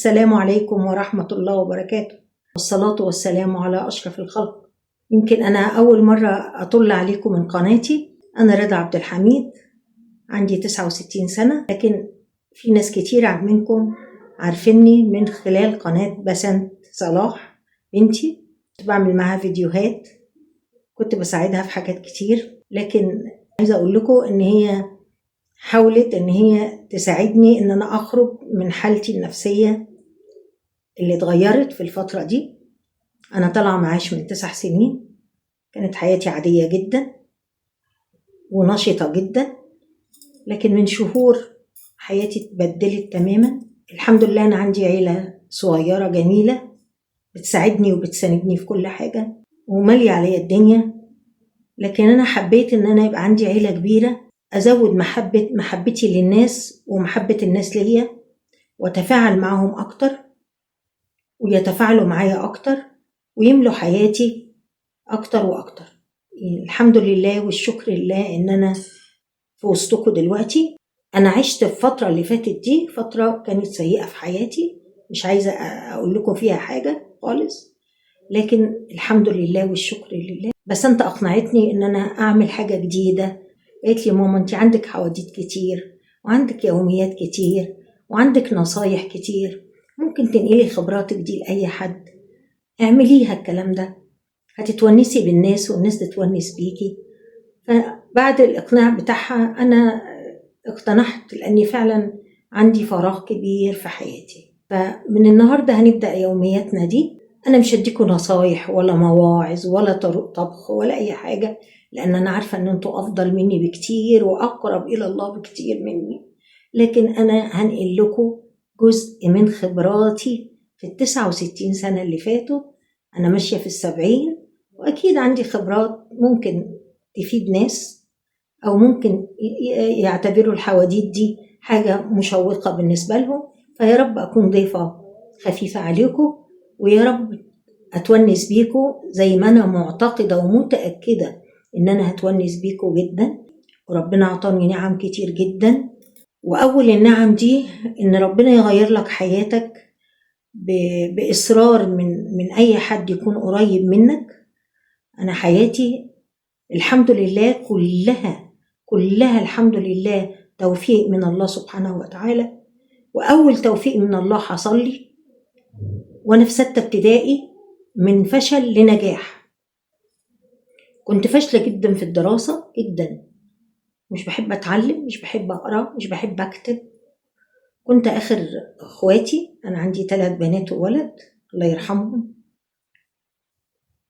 السلام عليكم ورحمة الله وبركاته، والصلاة والسلام على أشرف الخلق. يمكن أنا أول مرة أطل عليكم من قناتي. أنا رضا عبد الحميد، عندي 69 سنة، لكن في ناس كتير منكم عارفيني من خلال قناة بسنت صلاح بنتي. كنت بعمل معها فيديوهات، كنت بساعدها في حاجات كتير، لكن عايزة أقول لكم إن هي حاولت إن هي تساعدني إن أنا أخرج من حالتي النفسية اللي اتغيرت في الفترة دي. أنا طالعة معاش من 9 سنين، كانت حياتي عادية جدا ونشطة جدا، لكن من شهور حياتي اتبدلت تماما. الحمد لله أنا عندي عيلة صغيرة جميلة بتساعدني وبتساندني في كل حاجة ومالية عليا الدنيا، لكن أنا حبيت إن أنا يبقى عندي عيلة كبيرة، أزود محبتي للناس ومحبة الناس ليا، وأتفاعل معهم أكتر ويتفاعلوا معايا أكتر ويملوا حياتي أكتر وأكتر. الحمد لله والشكر لله إن أنا في وسطكم دلوقتي. أنا عشت الفترة اللي فاتت دي فترة كانت سيئة في حياتي، مش عايزة أقول لكم فيها حاجة خالص، لكن الحمد لله والشكر لله. بس أنت أقنعتني إن أنا أعمل حاجة جديدة. قالت لي ماما أنت عندك حواديت كتير وعندك يوميات كتير وعندك نصايح كتير، ممكن تنقلي خبراتك دي لأي حد، اعمليها الكلام ده، هتتونسي بالناس والناس تتونس بيكي. فبعد الإقناع بتاعها أنا اقتنعت، لأني فعلا عندي فراغ كبير في حياتي. فمن النهاردة هنبدأ يومياتنا دي. أنا مش هديكم نصايح ولا مواعظ ولا طرق طبخ ولا أي حاجة، لأن أنا عارفة أن أنتوا أفضل مني بكتير وأقرب إلى الله بكتير مني، لكن أنا هنقل لكم جزء من خبراتي في 69 سنة اللي فاتوا. أنا ماشية في 70، وأكيد عندي خبرات ممكن تفيد ناس، أو ممكن يعتبروا الحواديت دي حاجة مشوقة بالنسبة لهم. فيا رب أكون ضيفة خفيفة عليكم، ويا رب أتونس بيكم زي ما أنا معتقدة ومتأكدة إن أنا هتونس بيكم جدا. وربنا عطاني نعم كتير جدا، وأول النعم دي إن ربنا يغير لك حياتك بإصرار من أي حد يكون قريب منك. أنا حياتي الحمد لله كلها الحمد لله توفيق من الله سبحانه وتعالى. وأول توفيق من الله حصل لي وأنا في 6 ابتدائي، من فشل لنجاح. كنت فاشلة جدا في الدراسة جدا، مش بحب أتعلم، مش بحب أقرأ، مش بحب أكتب. كنت آخر أخواتي، أنا عندي 3 بنات وولد الله يرحمهم.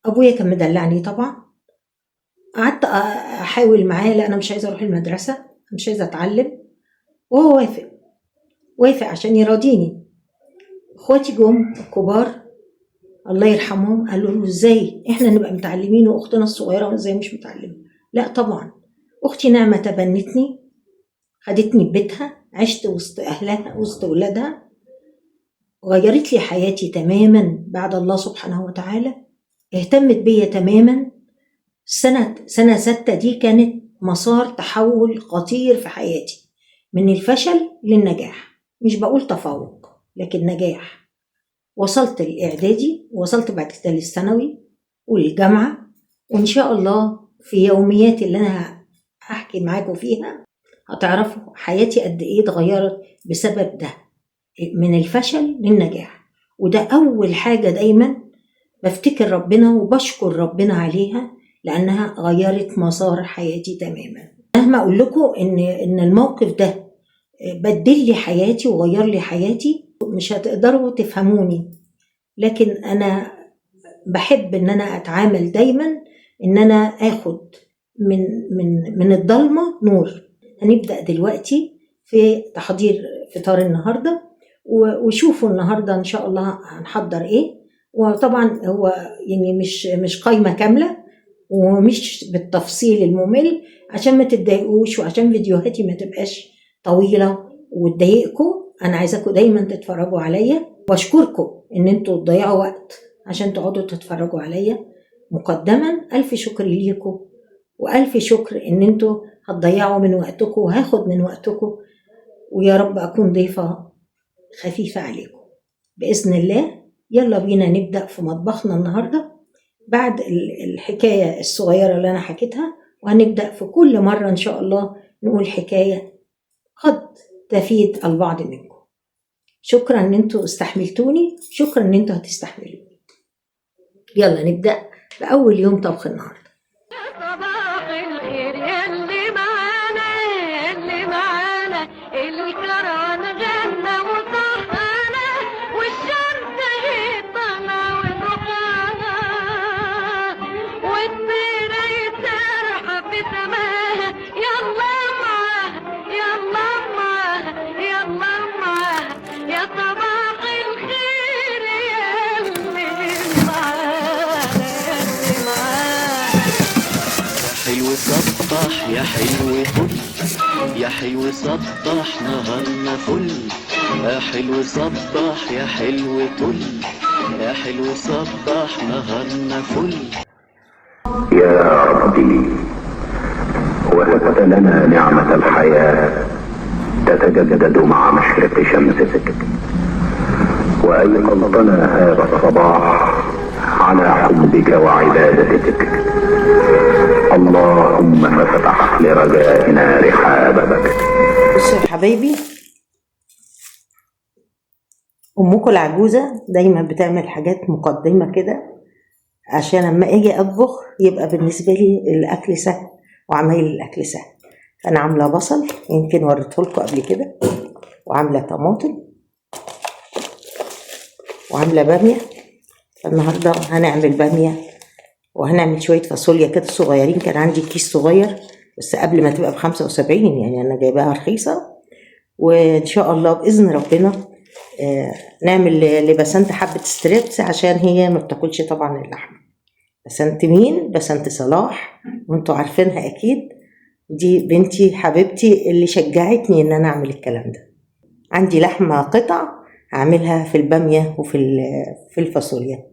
أبويا كان مدلعني طبعا. قعدت أحاول معاه، لا أنا مش عايزة أروح المدرسة، مش عايزة أتعلم، وهو وافق عشان يراضيني. أخواتي جم الكبار الله يرحمهم قالوا له إزاي إحنا نبقى متعلمين وأختنا الصغيرة إزاي مش متعلمة؟ لا طبعا. أختي نعمة تبنتني، خدتني ببيتها، عشت وسط أهلها وسط أولادها، غيرت لي حياتي تماما بعد الله سبحانه وتعالى. اهتمت بيا تماما. سنة 6 دي كانت مسار تحول خطير في حياتي، من الفشل للنجاح. مش بقول تفوق لكن نجاح. وصلت الإعدادي، وصلت بعد كده للثانوي والجامعة، وإن شاء الله في يومياتي اللي أنا هحكي معاكم فيها هتعرفوا حياتي قد إيه اتغيرت بسبب ده، من الفشل للنجاح. وده أول حاجة دايما بفتكر ربنا وبشكر ربنا عليها، لأنها غيرت مسار حياتي تماما. مهما أقول لكم إن الموقف ده بدل لي حياتي وغير لي حياتي، مش هتقدروا تفهموني، لكن أنا بحب إن أنا أتعامل دايما إن أنا آخد من الضلمة نور. هنبدأ دلوقتي في تحضير فطار النهاردة، وشوفوا النهاردة إن شاء الله هنحضر إيه. وطبعا هو يعني مش قايمة كاملة ومش بالتفصيل الممل، عشان ما تتضايقوش وعشان فيديوهاتي ما تبقاش طويلة وتضايقكم. أنا عايزاكم دايما تتفرجوا عليا، واشكركم إن انتوا تضيعوا وقت عشان تقعدوا تتفرجوا عليا. مقدما ألف شكر ليكم، وألف شكر إن انتوا هتضيعوا من وقتكم وهاخد من وقتكم، ويا رب أكون ضيفة خفيفة عليكم. بإذن الله. يلا بينا نبدأ في مطبخنا النهاردة بعد الحكاية الصغيرة اللي أنا حكيتها، وهنبدأ في كل مرة إن شاء الله نقول حكاية قد تفيد البعض منكم. شكرا إن انتوا استحملتوني، شكرا إن انتوا هتستحملوني. يلا نبدأ بأول يوم طبخ النهاردة. صباح الخير يلي معانا يلي معانا، الكران غنى وصحانا، والشمس هي طالعة ونروحانا، والطيرة يسرحب في سماها، يلا معاها يلا معاها يلا معاها، يا صباح الخير يلي معانا يلي معانا. حلو سطح يا حلو فل، يا حلو سطح نهارنا فل، يا حلو سطح يا حلو طل، يا حلو سطح نهارنا فل. يا ربي وهبت لنا نعمة الحياة تتجدد مع مشرق شمسك، وأيقظتنا هذا الصباح على حبك وعبادتك، اللهم فافتح لرجائنا رحابك. بصوا يا حبايبي، أمكم العجوزة دايما بتعمل حاجات مقدمة كده عشان لما أجي أطبخ يبقى بالنسبة لي الأكل سهل وعمايل الأكل سهل. فأنا عاملة بصل، يمكن وريته لكم قبل كده، وعاملة طماطم، وعاملة بامية. فالنهاردة هنعمل بامية، وهنعمل شوية فاصوليا كده صغيرين. كان عندي كيس صغير بس قبل ما تبقى ب75، يعني أنا جايباها رخيصة. وإن شاء الله بإذن ربنا نعمل لبسنت حبة ستريبس عشان هي ما بتاكلش طبعا اللحمة. بسنت مين؟ بسنت صلاح، وانتوا عارفينها أكيد. دي بنتي حبيبتي اللي شجعتني إن أنا أعمل الكلام ده. عندي لحمة قطع هعملها في البامية وفي الفاصوليا.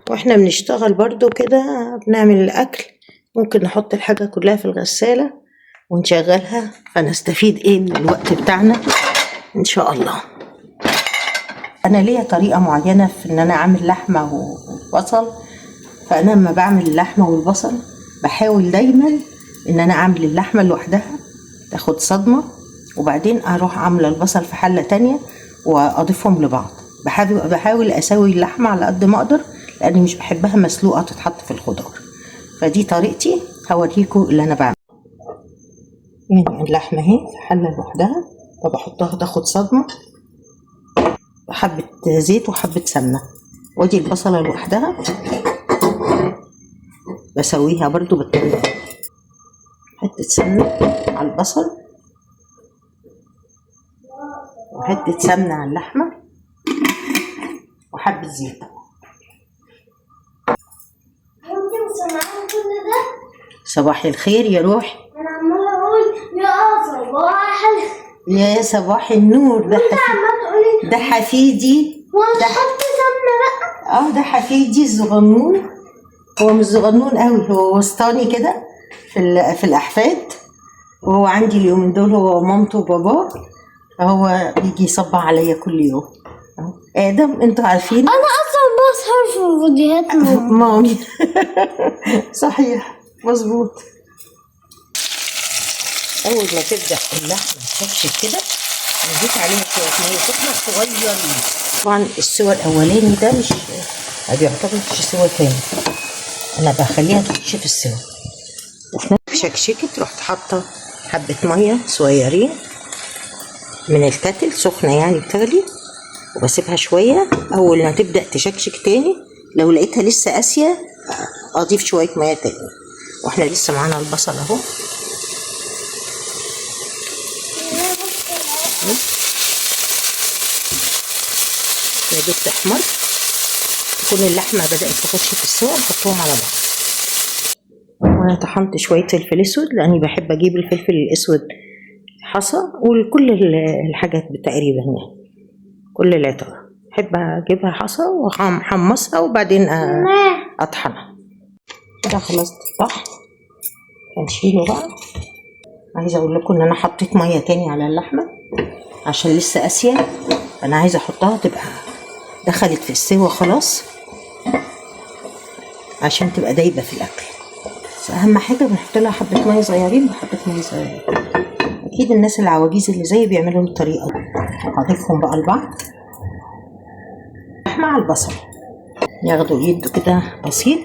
واحنا بنشتغل برضو كده بنعمل الأكل، ممكن نحط الحاجة كلها في الغسالة ونشغلها، فنستفيد ايه من الوقت بتاعنا ان شاء الله. انا ليا طريقة معينة في ان انا اعمل لحمة وبصل. فانا لما بعمل اللحمة والبصل بحاول دايما ان انا اعمل اللحمة لوحدها تاخد صدمة، وبعدين اروح عاملة البصل في حلة تانية واضيفهم لبعض. بحاول اسوي اللحمة على قد ما اقدر، لاني مش بحبها مسلوقة تتحط في الخضار. فدي طريقتي، هوريكم اللي انا بعمل. يعني اللحمة اهي في حلة لوحدها، فبحطها تاخد صدمة بحبة زيت وحبة سمنة. ودي البصلة لوحدها بسويها برضو بالطريقة، حتة سمنة على البصل وحتة سمنة على اللحمة وحبة زيت. صباح الخير يا روحي. انا عماله اقول يا صباح النور. ده حفيدي. وهنحط سمنه بقى. ده حفيدي الصغنون. هو مش صغنون قوي، هو وسطاني كده في الاحفاد. وهو عندي اليومين دول هو مامته وباباه، فهو بيجي يصبح عليا كل يوم. ادم انتوا عارفين انا اصلا بسهر في فيديوهات مامي. صحيح مظبوط. اول ما تبدا اللحمه تشكشك كده نضيف عليها شويه ميه سخنه صغيرين. طبعا السوى الاولاني ده مش ما بيعتبرش سوى تاني، انا بخليها تخش في السوى. شكشكت رحت حاطه حبه ميه صغيرين من الكاتل سخنه يعني بتغلي، وبسيبها شويه. اول ما تبدا تشكشك تاني لو لقيتها لسه قاسيه اضيف شويه ميه تاني. واحنا لسه معانا البصل اهو، يا دوب تحمر تكون اللحمه بدات تخش في السوا، نحطهم على بعض. وانا طحنت شويه فلفل اسود لاني بحب اجيب الفلفل الاسود حصى، وكل الحاجات تقريبا يعني كل العطر بحب اجيبها حصى واحمصها وبعدين اطحنها. كده خلصت الطحن هنشيله بقى. عايزه اقول لكم ان انا حطيت ميه تاني على اللحمه عشان لسه قاسيه، انا عايزه احطها تبقى دخلت في السوا خلاص عشان تبقى دايبه في الاكل. بس اهم حاجه بنحط لها حبه ميه صغيرين وحبه ميه صغيرين. اكيد الناس العواجيز اللي زي بيعملوا الطريقه دي. هضيفهم بقى لبعض مع البصل ياخدوا يدوا كده بسيط،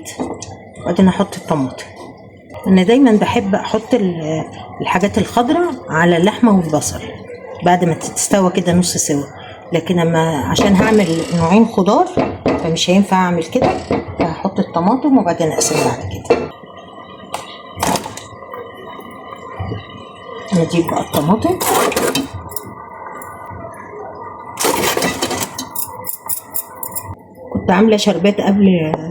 وبعدين احط الطماطم. انا دايما بحب احط الحاجات الخضراء على اللحمه والبصل بعد ما تستوى كده نص سوا، لكن عشان هعمل نوعين خضار فمش هينفع اعمل كده، فهحط الطماطم وبعدين اقسم بعد كده. نجيب بقى الطماطم كنت عامله شربات قبل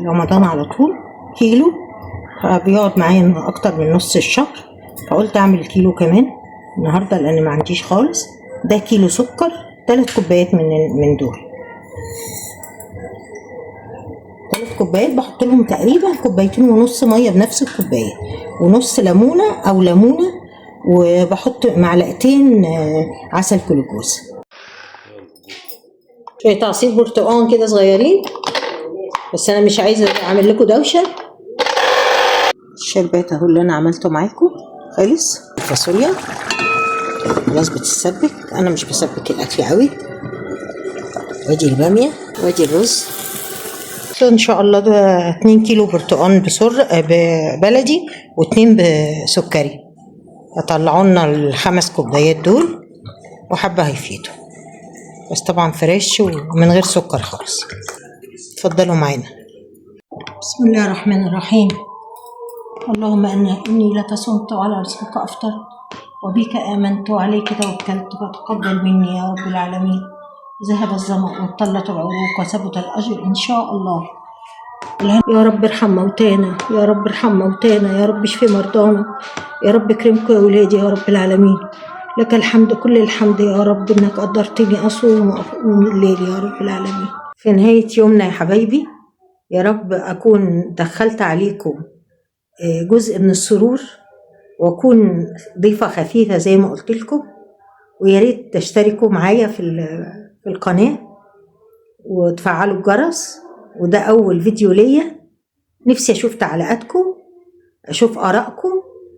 رمضان على طول كيلو، فبيقعد معايا اكتر من نص الشهر، فقلت اعمل كيلو كمان النهارده لان ما عنديش خالص. ده كيلو سكر، 3 كوبايات من دول. 3 كوبايات بحط لهم تقريبا 2.5 كوبايات ميه بنفس الكوبايه، ونص ليمونه او ليمونه، وبحط 2 معلقتين عسل جلوكوز، شويه عصير برتقان كده صغيرين، بس انا مش عايزه اعمل لكم دوشه. الشربات اهو اللي انا عملته معاكم خالص. الفاصوليا خلاص بتتسبك، انا مش بسبك الاكل قوي. وادي الباميه وادي الرز. ان شاء الله ده 2 كيلو برتقان بلدي و2 بسكري، هطلعوا لنا ال5 كوبايات دول، وحبه هيفيدوا، بس طبعا فريش ومن غير سكر خالص. اتفضلوا معانا. بسم الله الرحمن الرحيم. اللهم إني لك صمت وعلى رزقك أفطرت، وبك آمنت وعليك توكلت، فتقبل مني يا رب العالمين. ذهب الظمأ وابطلت العروق وثبت الأجر إن شاء الله. يا رب ارحم موتانا، يا رب ارحم موتانا، يا رب اشفي مرضانا، يا رب اكرمكم يا ولادي يا رب العالمين. لك الحمد كل الحمد يا رب إنك قدرتني أصوم وأقوم الليل يا رب العالمين. في نهاية يومنا يا حبايبي، يا رب أكون دخلت عليكم جزء من السرور، واكون ضيفة خفيفة زي ما قلت لكم. ويا ريت تشتركوا معايا في القناة وتفعلوا الجرس. وده اول فيديو ليا، نفسي اشوف تعليقاتكم، اشوف ارائكم،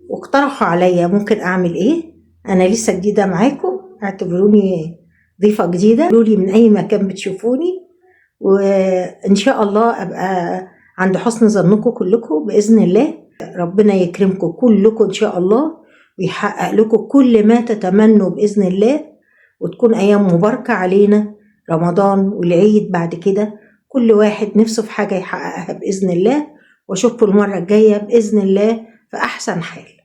واقترحوا عليا ممكن اعمل ايه. انا لسه جديدة معاكم، اعتبروني ضيفة جديدة. قولوا لي من اي مكان بتشوفوني، وان شاء الله ابقى عند حسن ظنكم كلكم باذن الله. ربنا يكرمكم كلكم ان شاء الله، ويحقق لكم كل ما تتمنوا باذن الله، وتكون ايام مباركه علينا، رمضان والعيد بعد كده، كل واحد نفسه في حاجه يحققها باذن الله. واشوفكم المره الجايه باذن الله في احسن حال.